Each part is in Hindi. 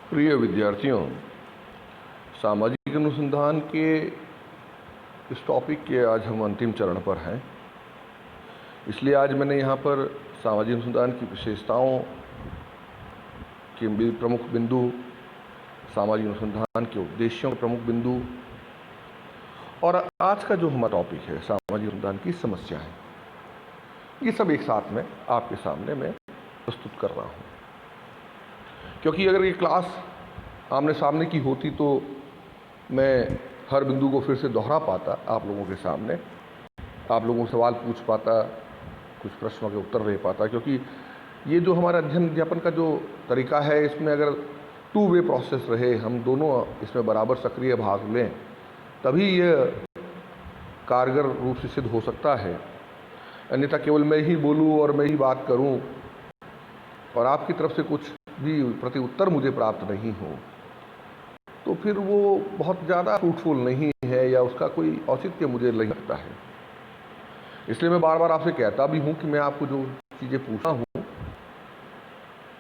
प्रिय विद्यार्थियों, सामाजिक अनुसंधान के इस टॉपिक के आज हम अंतिम चरण पर हैं। इसलिए आज मैंने यहाँ पर सामाजिक अनुसंधान की विशेषताओं के प्रमुख बिंदु, सामाजिक अनुसंधान के उद्देश्यों के प्रमुख बिंदु और आज का जो हमारा टॉपिक है सामाजिक अनुसंधान की समस्याएं, ये सब एक साथ में आपके सामने मैं प्रस्तुत कर रहा हूँ। क्योंकि अगर ये क्लास आमने सामने की होती तो मैं हर बिंदु को फिर से दोहरा पाता आप लोगों के सामने, आप लोगों को सवाल पूछ पाता, कुछ प्रश्नों के उत्तर दे पाता। क्योंकि ये जो हमारा अध्ययन अध्यापन का जो तरीका है, इसमें अगर टू वे प्रोसेस रहे, हम दोनों इसमें बराबर सक्रिय भाग लें, तभी ये कारगर रूप से सिद्ध हो सकता है। अन्यथा केवल मैं ही बोलूँ और मैं ही बात करूँ और आपकी तरफ से कुछ भी प्रति उत्तर मुझे प्राप्त नहीं हो, तो फिर वो बहुत ज़्यादा फ्रूटफुल नहीं है या उसका कोई औचित्य मुझे नहीं लगता है। इसलिए मैं बार बार आपसे कहता भी हूँ कि मैं आपको जो चीज़ें पूछता हूँ,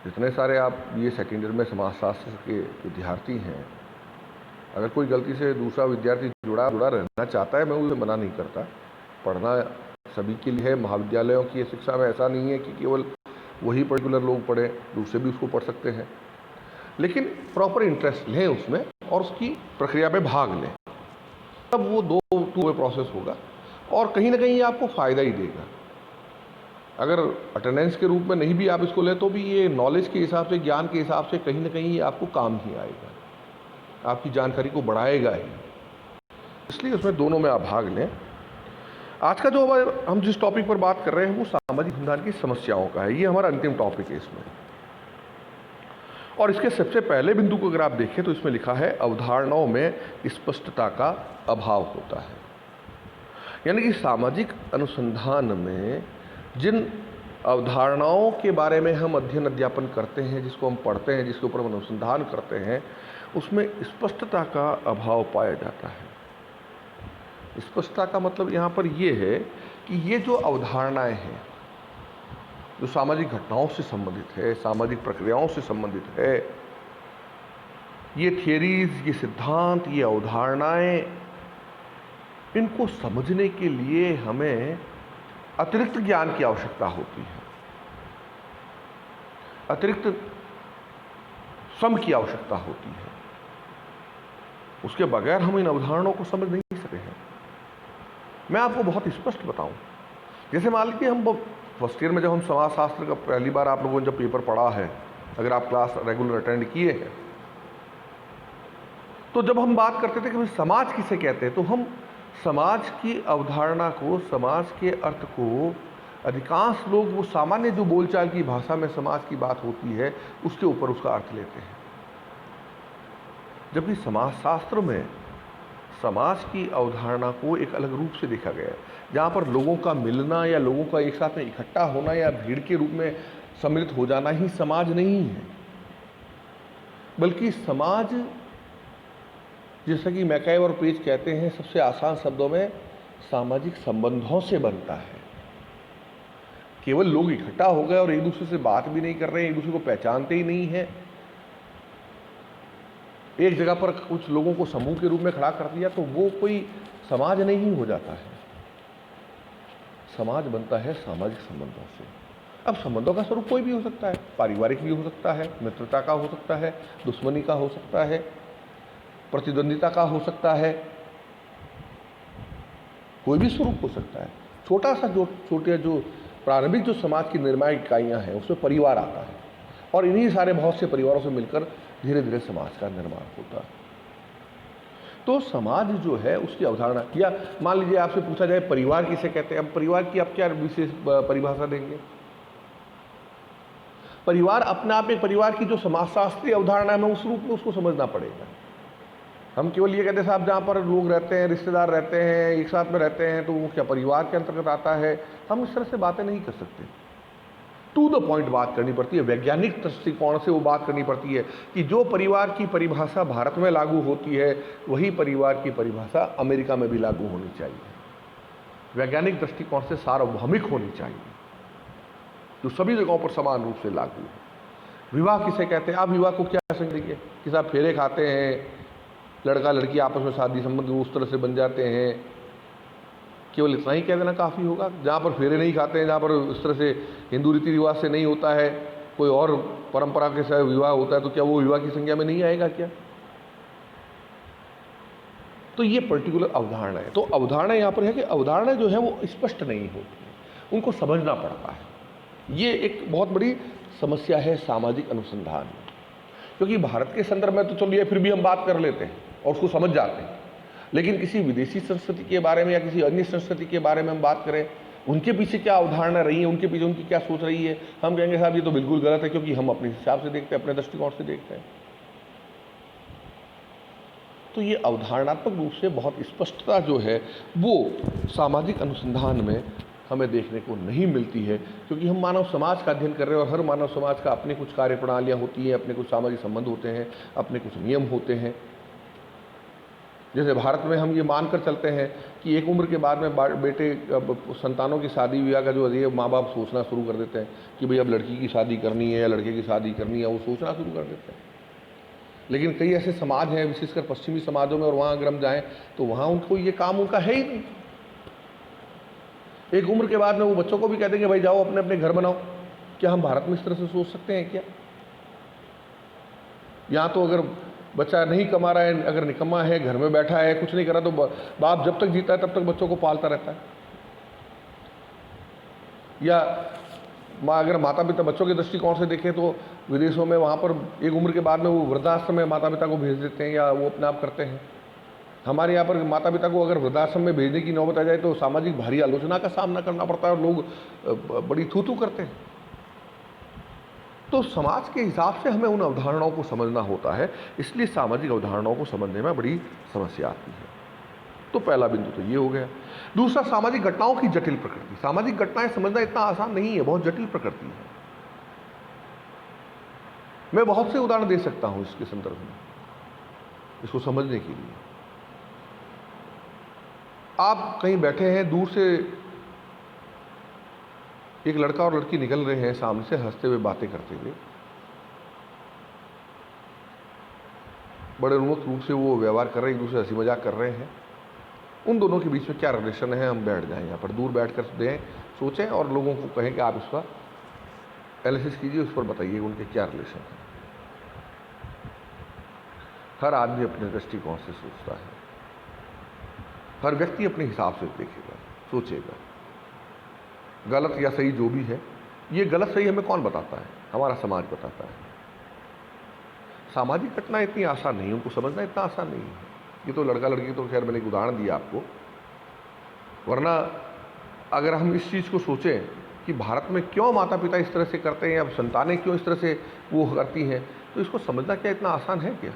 जितने सारे आप ये सेकेंड ईयर में समाजशास्त्र के विद्यार्थी हैं, अगर कोई गलती से दूसरा विद्यार्थी जुड़ा रहना चाहता है, मैं उसे मना नहीं करता। पढ़ना सभी के लिए है। महाविद्यालयों की शिक्षा में ऐसा नहीं है कि केवल वही पर्टिकुलर लोग पढ़ें, दूसरे भी उसको पढ़ सकते हैं, लेकिन प्रॉपर इंटरेस्ट लें उसमें और उसकी प्रक्रिया में भाग लें, तब वो टू वे प्रोसेस होगा और कहीं ना कहीं आपको फ़ायदा ही देगा। अगर अटेंडेंस के रूप में नहीं भी आप इसको लें तो भी ये नॉलेज के हिसाब से, ज्ञान के हिसाब से कहीं ना कहीं आपको काम ही आएगा, आपकी जानकारी को बढ़ाएगा ही। इसलिए उसमें दोनों में आप भाग लें। आज का जो हम जिस टॉपिक पर बात कर रहे हैं वो सामाजिक अनुसंधान की समस्याओं का है। ये हमारा अंतिम टॉपिक है इसमें। और इसके सबसे पहले बिंदु को अगर आप देखें तो इसमें लिखा है अवधारणाओं में स्पष्टता का अभाव होता है। यानी कि सामाजिक अनुसंधान में जिन अवधारणाओं के बारे में हम अध्ययन अध्यापन करते हैं, जिसको हम पढ़ते हैं, जिसके ऊपर हम अनुसंधान करते हैं, उसमें स्पष्टता का अभाव पाया जाता है। स्पष्टता का मतलब यहाँ पर ये है कि ये जो अवधारणाएं हैं, जो सामाजिक घटनाओं से संबंधित है, सामाजिक प्रक्रियाओं से संबंधित है, ये थियरीज, ये सिद्धांत, ये अवधारणाएं, इनको समझने के लिए हमें अतिरिक्त ज्ञान की आवश्यकता होती है, अतिरिक्त श्रम की आवश्यकता होती है। उसके बगैर हम इन अवधारणाओं को समझ नहीं सकते हैं। मैं आपको बहुत स्पष्ट बताऊं, जैसे मान लीजिए हम फर्स्ट ईयर में जब हम समाजशास्त्र का पहली बार आप लोगों ने जब पेपर पढ़ा है, अगर आप क्लास रेगुलर अटेंड किए हैं, तो जब हम बात करते थे कि भाई समाज किसे कहते हैं, तो हम समाज की अवधारणा को, समाज के अर्थ को, अधिकांश लोग वो सामान्य जो बोलचाल की भाषा में समाज की बात होती है उसके ऊपर उसका अर्थ लेते हैं। जबकि समाजशास्त्र में समाज की अवधारणा को एक अलग रूप से देखा गया है, जहाँ पर लोगों का मिलना या लोगों का एक साथ में इकट्ठा होना या भीड़ के रूप में सम्मिलित हो जाना ही समाज नहीं है, बल्कि समाज, जैसा कि मैकाइव और पेज कहते हैं, सबसे आसान शब्दों में सामाजिक संबंधों से बनता है। केवल लोग इकट्ठा हो गए और एक दूसरे से बात भी नहीं कर रहे हैं, एक दूसरे को पहचानते ही नहीं है, एक जगह पर कुछ लोगों को समूह के रूप में खड़ा कर दिया, तो वो कोई समाज नहीं हो जाता है। समाज बनता है सामाजिक संबंधों से। अब संबंधों का स्वरूप कोई भी हो सकता है, पारिवारिक भी हो सकता है, मित्रता का हो सकता है, दुश्मनी का हो सकता है, प्रतिद्वंदिता का हो सकता है, कोई भी स्वरूप हो सकता है। छोटा सा जो प्रारंभिक जो समाज की निर्माण इकाइयाँ हैं, उसमें परिवार आता है और इन्हीं सारे बहुत से परिवारों से मिलकर धीरे धीरे समाज का निर्माण होता है। तो समाज जो है उसकी अवधारणा, या मान लीजिए आपसे पूछा जाए परिवार किसे कहते हैं, अब परिवार की आप क्या विशेष परिभाषा देंगे? परिवार अपने आप में, परिवार की जो समाजशास्त्रीय अवधारणा है, उस रूप में उसको समझना पड़ेगा। हम केवल ये कहते हैं साहब जहाँ पर लोग रहते हैं, रिश्तेदार रहते हैं, एक साथ में रहते हैं, तो वो क्या परिवार के अंतर्गत आता है? हम इस तरह से बातें नहीं कर सकते। टू द पॉइंट बात करनी पड़ती है, वैज्ञानिक दृष्टिकोण से वो बात करनी पड़ती है कि जो परिवार की परिभाषा भारत में लागू होती है, वही परिवार की परिभाषा अमेरिका में भी लागू होनी चाहिए। वैज्ञानिक दृष्टिकोण से सार्वभौमिक होनी चाहिए, जो सभी जगहों पर समान रूप से लागू है। विवाह किसे कहते हैं? आप विवाह को क्या समझेंगे? कि साहब फेरे खाते हैं, लड़का लड़की आपस में शादी संबंध उस तरह से बन जाते हैं, केवल इतना ही कह देना काफ़ी होगा? जहाँ पर फेरे नहीं खाते हैं, जहाँ पर इस तरह से हिंदू रीति रिवाज से नहीं होता है, कोई और परंपरा के साथ विवाह होता है, तो क्या वो विवाह की संज्ञा में नहीं आएगा क्या? तो ये पर्टिकुलर अवधारणा है। तो अवधारणा यहाँ पर है कि अवधारणा जो है वो स्पष्ट नहीं होती है, उनको समझना पड़ता है। ये एक बहुत बड़ी समस्या है सामाजिक अनुसंधान में, क्योंकि भारत के संदर्भ में तो चलिए फिर भी हम बात कर लेते हैं और उसको समझ जाते हैं, लेकिन किसी विदेशी संस्कृति के बारे में या किसी अन्य संस्कृति के बारे में हम बात करें, उनके पीछे क्या अवधारणा रही है, उनके पीछे उनकी क्या सोच रही है, हम कहेंगे साहब ये तो बिल्कुल गलत है, क्योंकि हम अपने हिसाब से देखते हैं, अपने दृष्टिकोण से देखते हैं। तो ये अवधारणात्मक रूप से बहुत स्पष्टता जो है वो सामाजिक अनुसंधान में हमें देखने को नहीं मिलती है, क्योंकि हम मानव समाज का अध्ययन कर रहे हैं और हर मानव समाज का अपने कुछ कार्यप्रणालियाँ होती हैं, अपने कुछ सामाजिक संबंध होते हैं, अपने कुछ नियम होते हैं। जैसे भारत में हम ये मानकर चलते हैं कि एक उम्र के बाद में बेटे संतानों की शादी विवाह का जो है माँ बाप सोचना शुरू कर देते हैं कि भाई अब लड़की की शादी करनी है या लड़के की शादी करनी है, वो सोचना शुरू कर देते हैं। लेकिन कई ऐसे समाज हैं, विशेषकर पश्चिमी समाजों में, और वहाँ अगर हम जाएँ तो वहाँ उनको ये काम उनका है ही नहीं। एक उम्र के बाद में वो बच्चों को भी कह देंगे भाई जाओ अपने अपने घर बनाओ। क्या हम भारत में इस तरह से सोच सकते हैं क्या? यहाँ तो अगर बच्चा नहीं कमा रहा है, अगर निकम्मा है, घर में बैठा है, कुछ नहीं कर रहा, तो बाप जब तक जीता है तब तक बच्चों को पालता रहता है। या अगर माता पिता बच्चों के दृष्टिकोण से देखें तो विदेशों में वहाँ पर एक उम्र के बाद में वो वृद्धाश्रम में माता पिता को भेज देते हैं या वो अपने आप करते हैं। हमारे यहाँ पर माता पिता को अगर वृद्धाश्रम में भेजने की नौबत आ जाए तो सामाजिक भारी आलोचना का सामना करना पड़ता है और लोग बड़ी थू करते हैं। तो समाज के हिसाब से हमें उन अवधारणाओं को समझना होता है, इसलिए सामाजिक अवधारणाओं को समझने में बड़ी समस्या आती है। तो पहला बिंदु तो ये हो गया। दूसरा, सामाजिक घटनाओं की जटिल प्रकृति। सामाजिक घटनाएं समझना इतना आसान नहीं है, बहुत जटिल प्रकृति है। मैं बहुत से उदाहरण दे सकता हूं इसके संदर्भ में, इसको समझने के लिए। आप कहीं बैठे हैं, दूर से एक लड़का और लड़की निकल रहे हैं सामने से, हंसते हुए बातें करते हुए, बड़े उन्मुक्त रूप से वो व्यवहार कर रहे हैं, एक दूसरे हंसी मजाक कर रहे हैं। उन दोनों के बीच में क्या रिलेशन है, हम बैठ जाएं यहाँ पर, दूर बैठ कर दें, सोचें और लोगों को कहें कि आप इसका एनालिसिस कीजिए, उस पर बताइए उनके क्या रिलेशन है। हर आदमी अपने दृष्टिकोण से सोचता है, हर व्यक्ति अपने हिसाब से देखेगा, सोचेगा। गलत या सही जो भी है, ये गलत सही हमें कौन बताता है? हमारा समाज बताता है। सामाजिक घटना इतनी आसान नहीं है, उनको समझना इतना आसान नहीं है। ये तो लड़का लड़की तो खैर मैंने एक उदाहरण दिया आपको, वरना अगर हम इस चीज़ को सोचें कि भारत में क्यों माता पिता इस तरह से करते हैं या संतानें क्यों इस तरह से वो करती हैं, तो इसको समझना क्या इतना आसान है क्या?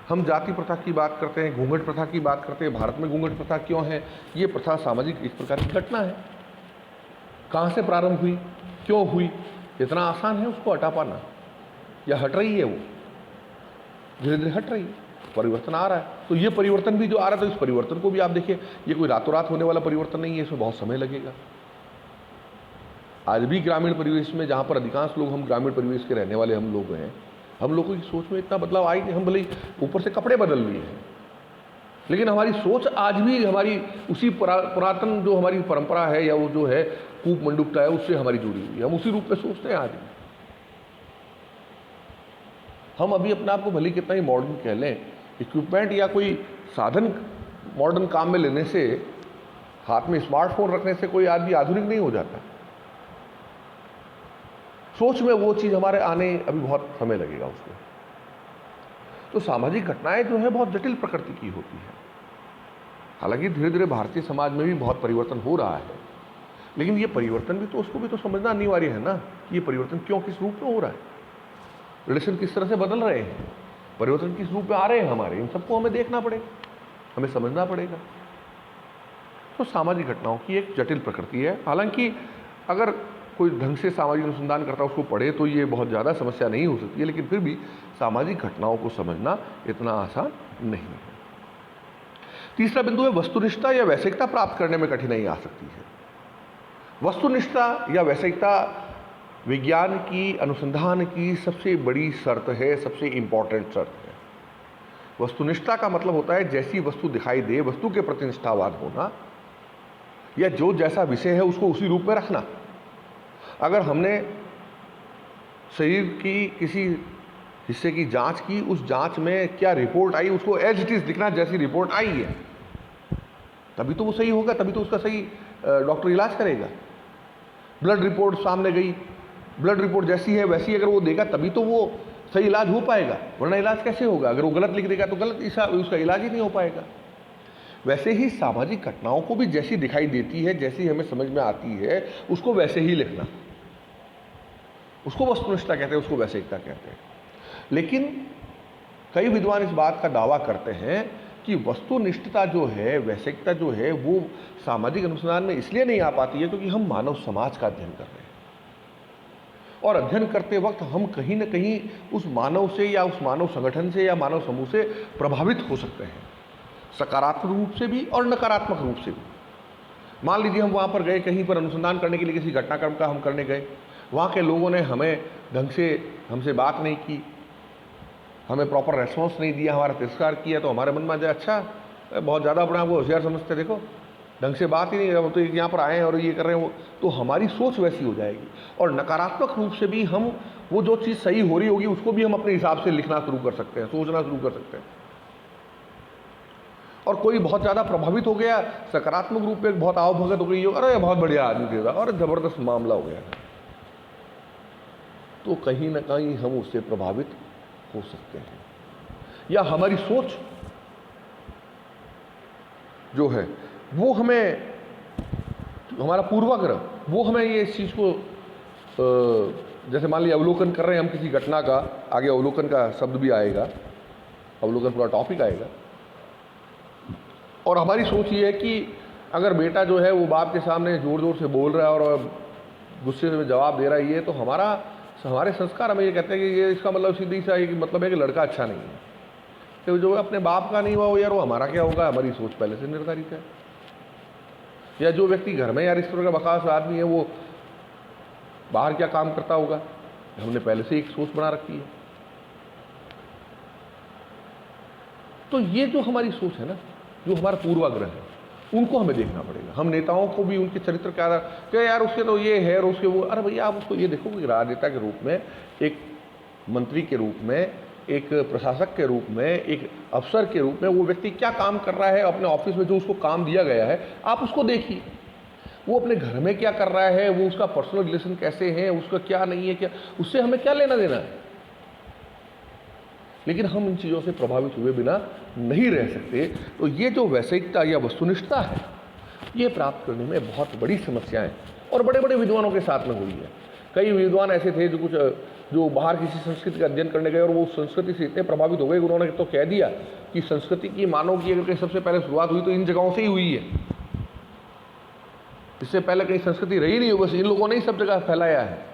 हम जाति प्रथा की बात करते हैं, घूंघट प्रथा की बात करते हैं। भारत में घूंघट प्रथा क्यों है? ये प्रथा सामाजिक एक प्रकार की घटना है। कहाँ से प्रारंभ हुई, क्यों हुई, इतना आसान है उसको हटा पाना, या हट रही है? वो धीरे धीरे हट रही है, परिवर्तन आ रहा है। तो ये परिवर्तन भी जो आ रहा है, तो इस परिवर्तन को भी आप देखिए, ये कोई रातों रात होने वाला परिवर्तन नहीं है, इसमें बहुत समय लगेगा। आज भी ग्रामीण परिवेश में, जहाँ पर अधिकांश लोग हम ग्रामीण परिवेश के रहने वाले हम लोग हैं, हम लोगों की सोच में इतना बदलाव आई नहीं। हम भले ऊपर से कपड़े बदल लिए हैं, लेकिन हमारी सोच आज भी हमारी उसी पुरातन जो हमारी परंपरा है या वो जो है कूप मंडूकता है, उससे हमारी जुड़ी हुई है। हम उसी रूप में सोचते हैं आज भी। हम अभी अपने आप को भले कितना ही मॉडर्न कह लें, इक्विपमेंट या कोई साधन मॉडर्न काम में लेने से, हाथ में स्मार्टफोन रखने से कोई आदमी आधुनिक नहीं हो जाता। सोच में वो चीज़ हमारे आने अभी बहुत समय लगेगा उसको। तो सामाजिक घटनाएं जो है बहुत जटिल प्रकृति की होती है। हालांकि धीरे धीरे भारतीय समाज में भी बहुत परिवर्तन हो रहा है, लेकिन ये परिवर्तन भी तो उसको भी तो समझना अनिवार्य है ना कि ये परिवर्तन क्यों, किस रूप में हो रहा है, रिलेशन किस तरह से बदल रहे हैं, परिवर्तन किस रूप में आ रहे हैं हमारे, इन सबको हमें देखना पड़ेगा, हमें समझना पड़ेगा। तो सामाजिक घटनाओं की एक जटिल प्रकृति है। हालांकि अगर कोई ढंग से सामाजिक अनुसंधान करता उसको पढ़े तो ये बहुत ज़्यादा समस्या नहीं हो सकती है, लेकिन फिर भी सामाजिक घटनाओं को समझना इतना आसान नहीं है। तीसरा बिंदु है, वस्तुनिष्ठता या वैश्विकता प्राप्त करने में कठिनाई आ सकती है। वस्तुनिष्ठता या वैश्विकता विज्ञान की, अनुसंधान की सबसे बड़ी शर्त है, सबसे इंपॉर्टेंट शर्त है। वस्तुनिष्ठता का मतलब होता है जैसी वस्तु दिखाई दे वस्तु के प्रति निष्ठावान होना, या जो जैसा विषय है उसको उसी रूप में रखना। अगर हमने शरीर की किसी हिस्से की जांच की, उस जांच में क्या रिपोर्ट आई उसको एज इट इज दिखना जैसी रिपोर्ट आई है, तभी तो वो सही होगा, तभी तो उसका सही डॉक्टर इलाज करेगा। ब्लड रिपोर्ट सामने गई, ब्लड रिपोर्ट जैसी है वैसी अगर वो देगा तभी तो वो सही इलाज हो पाएगा, वरना इलाज कैसे होगा? अगर वो गलत लिख देगा तो गलत उसका इलाज ही नहीं हो पाएगा। वैसे ही सामाजिक घटनाओं को भी जैसी दिखाई देती है, जैसी हमें समझ में आती है, उसको वैसे ही लिखना, उसको वस्तुनिष्ठता कहते हैं, उसको वैश्विकता कहते हैं। लेकिन कई विद्वान इस बात का दावा करते हैं कि वस्तुनिष्ठता जो है, वैश्विकता जो है, वो सामाजिक अनुसंधान में इसलिए नहीं आ पाती है क्योंकि हम मानव समाज का अध्ययन कर रहे हैं, और अध्ययन करते वक्त हम कहीं ना कहीं उस मानव से या उस मानव संगठन से या मानव समूह से प्रभावित हो सकते हैं, सकारात्मक रूप से भी और नकारात्मक रूप से भी। मान लीजिए हम वहाँ पर गए, कहीं पर अनुसंधान करने के लिए, किसी घटनाक्रम का हम करने गए, वहाँ के लोगों ने हमें ढंग से हमसे बात नहीं की, हमें प्रॉपर रेस्पॉन्स नहीं दिया, हमारा तिरस्कार किया, तो हमारे मन में आ जाए अच्छा बहुत ज़्यादा अपने आपको होशियार समझते, देखो ढंग से बात ही नहीं, तो यहाँ पर आए हैं और ये कर रहे हैं, वो तो हमारी सोच वैसी हो जाएगी। और नकारात्मक रूप से भी हम वो जो चीज़ सही हो रही होगी उसको भी हम अपने हिसाब से लिखना शुरू कर सकते हैं, सोचना शुरू कर सकते हैं। और कोई बहुत ज़्यादा प्रभावित हो गया, सकारात्मक रूप में बहुत आवभगत हो गई हो, अरे बहुत बढ़िया आदमी देगा और ज़बरदस्त मामला हो गया, तो कहीं ना कहीं हम उससे प्रभावित हो सकते हैं। या हमारी सोच जो है वो हमें, हमारा पूर्वाग्रह वो हमें ये इस चीज़ को, जैसे मान लीजिए अवलोकन कर रहे हैं हम किसी घटना का, आगे अवलोकन का शब्द भी आएगा, अवलोकन पूरा टॉपिक आएगा, और हमारी सोच ये है कि अगर बेटा जो है वो बाप के सामने ज़ोर ज़ोर से बोल रहा है और गुस्से में जवाब दे रहा है, ये तो हमारे संस्कार हमें ये कहते हैं कि ये इसका मतलब सीधी सा एक मतलब है कि लड़का अच्छा नहीं है, तो जो अपने बाप का नहीं हुआ वो यार वो हमारा क्या होगा, हमारी सोच पहले से निर्धारित है। या जो व्यक्ति घर में यार इस तरह का बकास आदमी है, वो बाहर क्या काम करता होगा, हमने पहले से एक सोच बना रखी है। तो ये जो हमारी सोच है ना, जो हमारा पूर्वाग्रह है, उनको हमें देखना पड़ेगा। हम नेताओं को भी उनके चरित्र के आधार क्या यार उसके तो ये है और उसके वो, अरे भैया आप उसको ये देखो कि राजनेता के रूप में, एक मंत्री के रूप में, एक प्रशासक के रूप में, एक अफसर के रूप में वो व्यक्ति क्या काम कर रहा है अपने ऑफिस में, जो उसको काम दिया गया है, आप उसको देखिए। वो अपने घर में क्या कर रहा है, वो उसका पर्सनल रिलेशन कैसे है, उसका क्या नहीं है, क्या, उससे हमें क्या लेना देना है। लेकिन हम इन चीज़ों से प्रभावित हुए बिना नहीं रह सकते। तो ये जो वैश्विकता या वस्तुनिष्ठता है, ये प्राप्त करने में बहुत बड़ी समस्याएं और बड़े बड़े विद्वानों के साथ में हुई है। कई विद्वान ऐसे थे जो बाहर किसी संस्कृति का अध्ययन करने गए और वो संस्कृति से इतने प्रभावित हो गए, उन्होंने तो कह दिया कि संस्कृति की, मानव की अगर कहीं सबसे पहले शुरुआत हुई तो इन जगहों से ही हुई है, इससे पहले कहीं संस्कृति रही नहीं हो, बस इन लोगों ने ही सब जगह फैलाया है।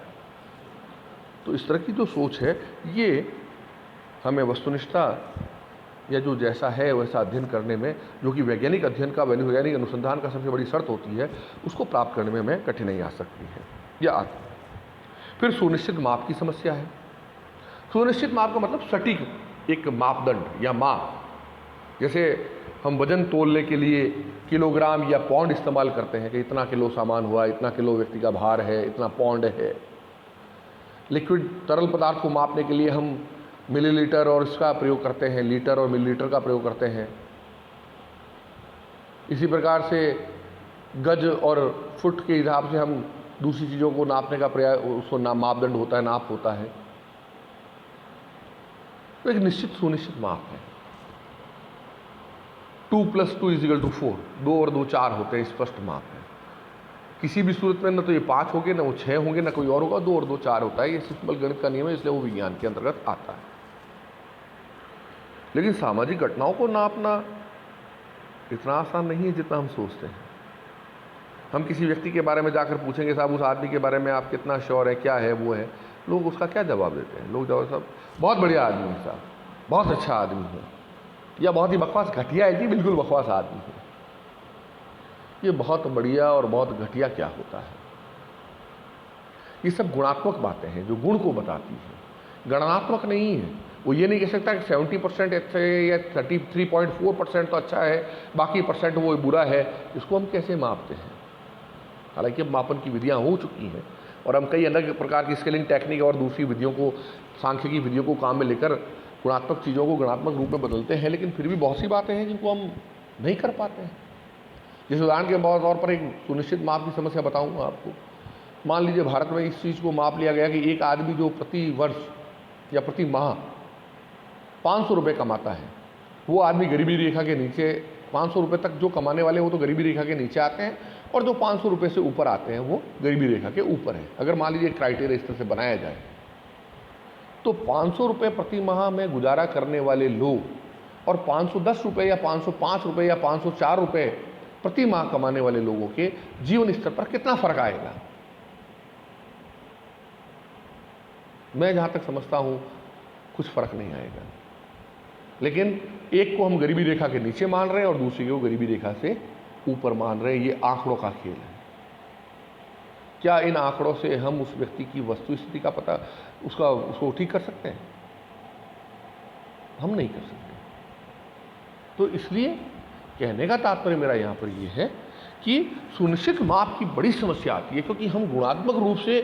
तो इस तरह की जो सोच है, ये हमें वस्तुनिष्ठता या जो जैसा है वैसा अध्ययन करने में, जो कि वैज्ञानिक अध्ययन का, वैज्ञानिक अनुसंधान का सबसे बड़ी शर्त होती है, उसको प्राप्त करने में हमें कठिनाई आ सकती है या आती है। फिर सुनिश्चित माप की समस्या है। सुनिश्चित माप का मतलब सटीक एक मापदंड या माप। जैसे हम वजन तोलने के लिए किलोग्राम या पौंड इस्तेमाल करते हैं कि इतना किलो सामान हुआ, इतना किलो व्यक्ति का भार है, इतना पौंड है। लिक्विड तरल पदार्थ को मापने के लिए हम मिलीलीटर और इसका प्रयोग करते हैं, लीटर और मिलीलीटर का प्रयोग करते हैं। इसी प्रकार से गज और फुट के हिसाब से हम दूसरी चीज़ों को नापने का प्रयास, उसको मापदंड होता है, नाप होता है। तो एक निश्चित सुनिश्चित माप है। 2 + 2 = 4, 2 और 2 4 होते हैं, स्पष्ट माप है। किसी भी सूरत में न तो ये 5 होंगे, न वो 6 होंगे, न कोई और होगा, 2 और 2 4 होता है। ये सिंपल गणित का नियम है, इसलिए वो विज्ञान के अंतर्गत आता है। लेकिन सामाजिक घटनाओं को नापना इतना आसान नहीं है जितना हम सोचते हैं। हम किसी व्यक्ति के बारे में जाकर पूछेंगे, साहब उस आदमी के बारे में आप कितना श्योर है, क्या है, वो है, लोग उसका क्या जवाब देते हैं? लोग जवाब, साहब बहुत बढ़िया आदमी है, साहब बहुत अच्छा आदमी है, या बहुत ही बकवास घटिया है जी, बिल्कुल बकवास आदमी है। ये बहुत बढ़िया और बहुत घटिया क्या होता है? ये सब गुणात्मक बातें हैं जो गुण को बताती है, गणनात्मक नहीं है। वो ये नहीं कह सकता कि 70% अच्छा है या 33.4% तो अच्छा है, बाकी परसेंट वो बुरा है। इसको हम कैसे मापते हैं? हालांकि अब मापन की विधियां हो चुकी हैं और हम कई अलग प्रकार की स्केलिंग टेक्निक और दूसरी विधियों को, सांख्यिकी विधियों को काम में लेकर गुणात्मक चीज़ों को गणात्मक रूप में बदलते हैं, लेकिन फिर भी बहुत सी बातें हैं जिनको हम नहीं कर पाते हैं। जैसे उदाहरण के तौर पर एक सुनिश्चित माप की समस्या बताऊंगा आपको। मान लीजिए भारत में इस चीज़ को माप लिया गया कि एक आदमी जो प्रति वर्ष या प्रति माह 500 रुपये कमाता है, वो आदमी गरीबी रेखा के नीचे, 500 रुपये तक जो कमाने वाले वो तो गरीबी रेखा के नीचे आते हैं, और जो 500 रुपये से ऊपर आते हैं वो गरीबी रेखा के ऊपर है। अगर मान लीजिए क्राइटेरिया इस तरह से बनाया जाए तो 500 रुपये प्रति माह में गुजारा करने वाले लोग और 510 रुपये या 505 रुपये या 504 रुपये प्रति माह कमाने वाले लोगों के जीवन स्तर पर कितना फर्क आएगा? मैं जहां तक समझता हूं कुछ फर्क नहीं आएगा। लेकिन एक को हम गरीबी रेखा के नीचे मान रहे हैं और दूसरे को गरीबी रेखा से ऊपर मान रहे हैं। ये आंकड़ों का खेल है। क्या इन आंकड़ों से हम उस व्यक्ति की वस्तु स्थिति का पता, उसको ठीक कर सकते हैं? हम नहीं कर सकते। तो इसलिए कहने का तात्पर्य मेरा यहाँ पर यह है कि सुनिश्चित माप की बड़ी समस्या आती है, क्योंकि हम गुणात्मक रूप से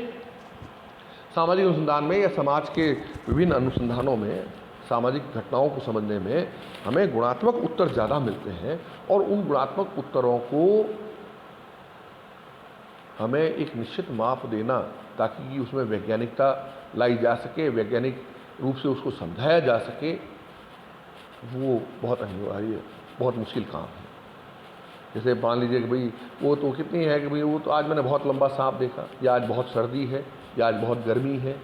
सामाजिक अनुसंधान में या समाज के विभिन्न अनुसंधानों में सामाजिक घटनाओं को समझने में हमें गुणात्मक उत्तर ज़्यादा मिलते हैं, और उन गुणात्मक उत्तरों को हमें एक निश्चित माप देना ताकि उसमें वैज्ञानिकता लाई जा सके, वैज्ञानिक रूप से उसको समझाया जा सके, वो बहुत अनिवार्य, बहुत मुश्किल काम है। जैसे मान लीजिए कि भाई वो तो कितनी है कि भाई वो तो आज मैंने बहुत लंबा सांप देखा, या आज बहुत सर्दी है, या आज बहुत गर्मी है।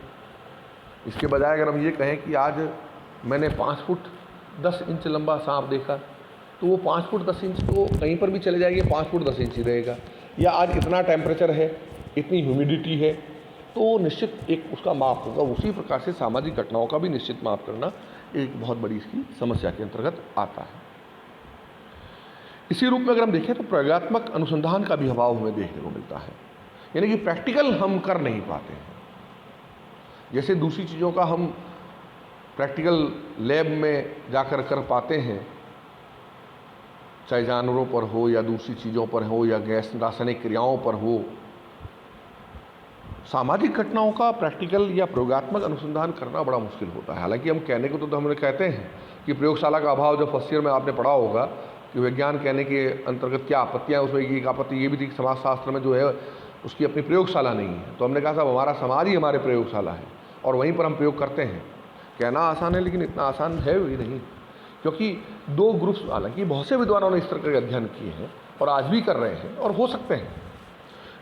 इसके बजाय अगर हम ये कहें कि आज मैंने 5 फुट 10 इंच लंबा सांप देखा, तो वो 5 फुट 10 इंच तो कहीं पर भी चले जाएगी, 5 फुट 10 इंच ही रहेगा। या आज इतना टेम्परेचर है, इतनी ह्यूमिडिटी है, तो निश्चित एक उसका माप होगा। उसी प्रकार से सामाजिक घटनाओं का भी निश्चित माप करना एक बहुत बड़ी इसकी समस्या के अंतर्गत आता है। इसी रूप में अगर हम देखें तो प्रयोगात्मक अनुसंधान का भी अभाव हमें देखने को मिलता है, यानी कि प्रैक्टिकल हम कर नहीं पाते हैं। जैसे दूसरी चीज़ों का हम प्रैक्टिकल लैब में जाकर कर पाते हैं, चाहे जानवरों पर हो या दूसरी चीज़ों पर हो या गैस रासायनिक क्रियाओं पर हो, सामाजिक घटनाओं का प्रैक्टिकल या प्रयोगात्मक अनुसंधान करना बड़ा मुश्किल होता है। हालांकि हम कहने को तो हम कहते हैं कि प्रयोगशाला का अभाव, जब फर्स्ट ईयर में आपने पढ़ा होगा कि विज्ञान कहने के अंतर्गत क्या आपत्तियाँ, उसमें एक आपत्ति ये भी थी कि समाजशास्त्र में जो है उसकी अपनी प्रयोगशाला नहीं है। तो हमने कहा साहब हमारा समाज ही हमारे प्रयोगशाला है और वहीं पर हम प्रयोग करते हैं। कहना आसान है लेकिन इतना आसान है भी नहीं, क्योंकि दो ग्रुप्स, हालांकि बहुत से विद्वानों ने इस तरह के अध्ययन किए हैं और आज भी कर रहे हैं और हो सकते हैं,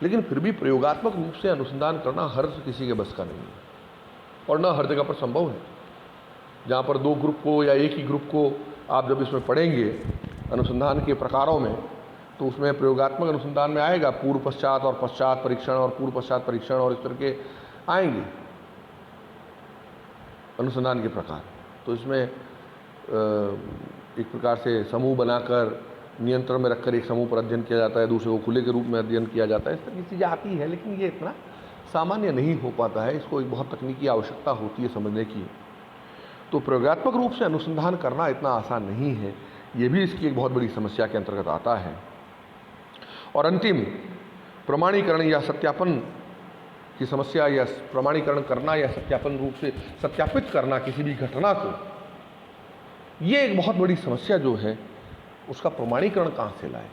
लेकिन फिर भी प्रयोगात्मक रूप से अनुसंधान करना हर किसी के बस का नहीं है और न हर जगह पर संभव है। जहाँ पर दो ग्रुप को या एक ही ग्रुप को आप जब इसमें पढ़ेंगे अनुसंधान के प्रकारों में, तो उसमें प्रयोगात्मक अनुसंधान में आएगा पूर्व पश्चात और पश्चात परीक्षण और पूर्व पश्चात परीक्षण और इस तरह के आएंगे अनुसंधान के प्रकार। तो इसमें एक प्रकार से समूह बनाकर नियंत्रण में रखकर एक समूह पर अध्ययन किया जाता है, दूसरे को खुले के रूप में अध्ययन किया जाता है। इस तरह की चीज़ें आती है, लेकिन ये इतना सामान्य नहीं हो पाता है। इसको एक बहुत तकनीकी आवश्यकता होती है समझने की। तो प्रयोगात्मक रूप से अनुसंधान करना इतना आसान नहीं है, ये भी इसकी एक बहुत बड़ी समस्या के अंतर्गत आता है। और अंतिम प्रमाणीकरण या सत्यापन की समस्या, या प्रमाणीकरण करना या सत्यापन रूप से सत्यापित करना किसी भी घटना को, ये एक बहुत बड़ी समस्या जो है, उसका प्रमाणीकरण कहाँ से लाए।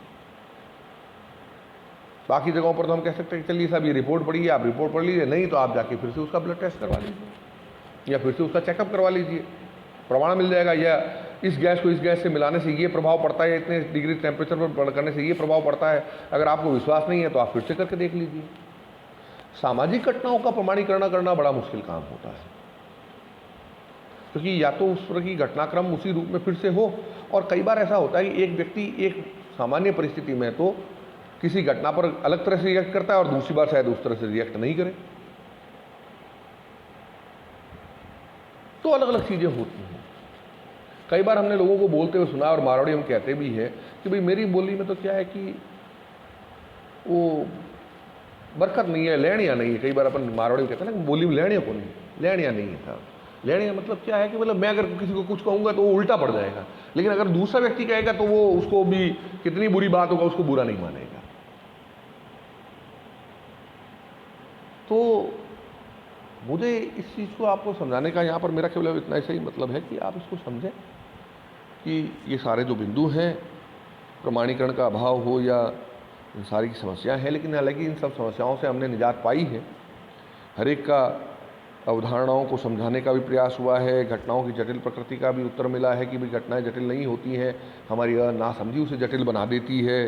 बाकी जगहों पर तो हम कह सकते हैं कि चलिए साहब ये रिपोर्ट पढ़िए, आप रिपोर्ट पढ़ लीजिए, नहीं तो आप जाके फिर से उसका ब्लड टेस्ट करवा लीजिए या फिर से उसका चेकअप करवा लीजिए, प्रमाण मिल जाएगा। या इस गैस को इस गैस से मिलाने से ये प्रभाव पड़ता है, इतने डिग्री टेम्परेचर पर करने से ये प्रभाव पड़ता है। अगर आपको विश्वास नहीं है तो आप फिर से करके देख लीजिए। सामाजिक घटनाओं का प्रमाणीकरण करना बड़ा मुश्किल काम होता है, क्योंकि या तो उस तरह की घटनाक्रम उसी रूप में फिर से हो, और कई बार ऐसा होता है कि एक व्यक्ति एक सामान्य परिस्थिति में तो किसी घटना पर अलग तरह से रिएक्ट करता है और दूसरी बार शायद उस तरह से रिएक्ट नहीं करे। तो अलग अलग चीज़ें होती हैं। कई बार हमने लोगों को बोलते हुए सुना, और मारवाड़ी हम कहते भी हैं कि भाई मेरी बोली में तो क्या है कि वो बरकत नहीं है, लेणिया नहीं है। कई बार अपन मारवाड़ी कहते हैं ना बोली में लेणिया को नहीं, लेणिया नहीं है साहब। लेणिया मतलब क्या है कि मतलब मैं अगर किसी को कुछ कहूँगा तो वो उल्टा पड़ जाएगा, लेकिन अगर दूसरा व्यक्ति कहेगा तो वो उसको भी कितनी बुरी बात होगा उसको बुरा नहीं मानेगा। तो मुझे इस चीज़ को आपको समझाने का यहाँ पर मेरा केवल इतना ऐसा ही मतलब है कि आप इसको समझें कि ये सारे जो बिंदु हैं, प्रमाणीकरण का अभाव हो या इन सारी की समस्या है, लेकिन हालांकि इन सब समस्याओं से हमने निजात पाई है। हर एक का अवधारणाओं को समझाने का भी प्रयास हुआ है, घटनाओं की जटिल प्रकृति का भी उत्तर मिला है कि भाई घटनाएं जटिल नहीं होती हैं, हमारी नासमझी उसे जटिल बना देती है।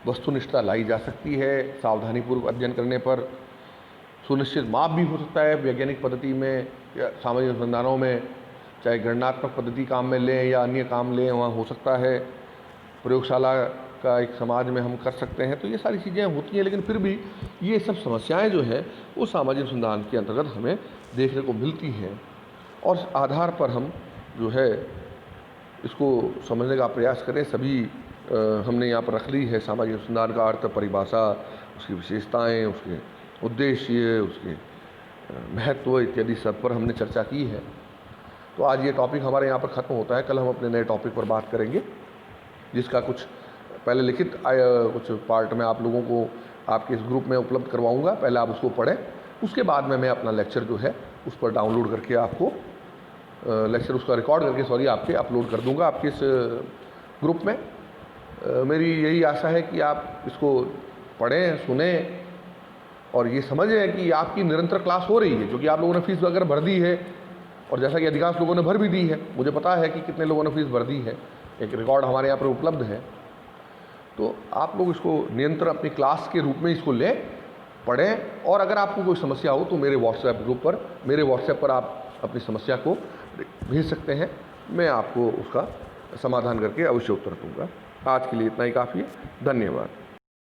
वस्तुनिष्ठता लाई जा सकती है, सावधानीपूर्वक अध्ययन करने पर सुनिश्चित माप भी हो सकता है। वैज्ञानिक पद्धति में या सामाजिक अनुसंधानों में, चाहे गणनात्मक पद्धति काम में लें या अन्य काम लें, वहाँ हो सकता है। प्रयोगशाला का एक समाज में हम कर सकते हैं। तो ये सारी चीज़ें होती हैं, लेकिन फिर भी ये सब समस्याएं जो है वो सामाजिक अनुसंधान के अंतर्गत हमें देखने को मिलती हैं, और इस आधार पर हम जो है इसको समझने का प्रयास करें। सभी हमने यहाँ पर रख ली है सामाजिक अनुसंधान का अर्थ, परिभाषा, उसकी विशेषताएँ, उसके उद्देश्य, उसके महत्व इत्यादि सब पर हमने चर्चा की है। तो आज ये टॉपिक हमारे यहाँ पर ख़त्म होता है। कल हम अपने नए टॉपिक पर बात करेंगे, जिसका कुछ पहले लिखित कुछ पार्ट में आप लोगों को आपके इस ग्रुप में उपलब्ध करवाऊंगा। पहले आप उसको पढ़ें, उसके बाद में मैं अपना लेक्चर जो है उस पर डाउनलोड करके आपको लेक्चर उसका रिकॉर्ड करके आपके अपलोड कर दूंगा आपके इस ग्रुप में। मेरी यही आशा है कि आप इसको पढ़ें, सुने और ये समझें कि आपकी निरंतर क्लास हो रही है, क्योंकि आप लोगों ने फीस वगैरह भर दी है, और जैसा कि अधिकांश लोगों ने भर भी दी है। मुझे पता है कि कितने लोगों ने फीस भर दी है, एक रिकॉर्ड हमारे यहाँ पर उपलब्ध है। तो आप लोग इसको निरंतर अपनी क्लास के रूप में इसको लें, पढ़ें, और अगर आपको कोई समस्या हो तो मेरे व्हाट्सएप ग्रुप पर, मेरे व्हाट्सएप पर आप अपनी समस्या को भेज सकते हैं। मैं आपको उसका समाधान करके अवश्य उत्तर दूंगा। आज के लिए इतना ही काफ़ी है। धन्यवाद।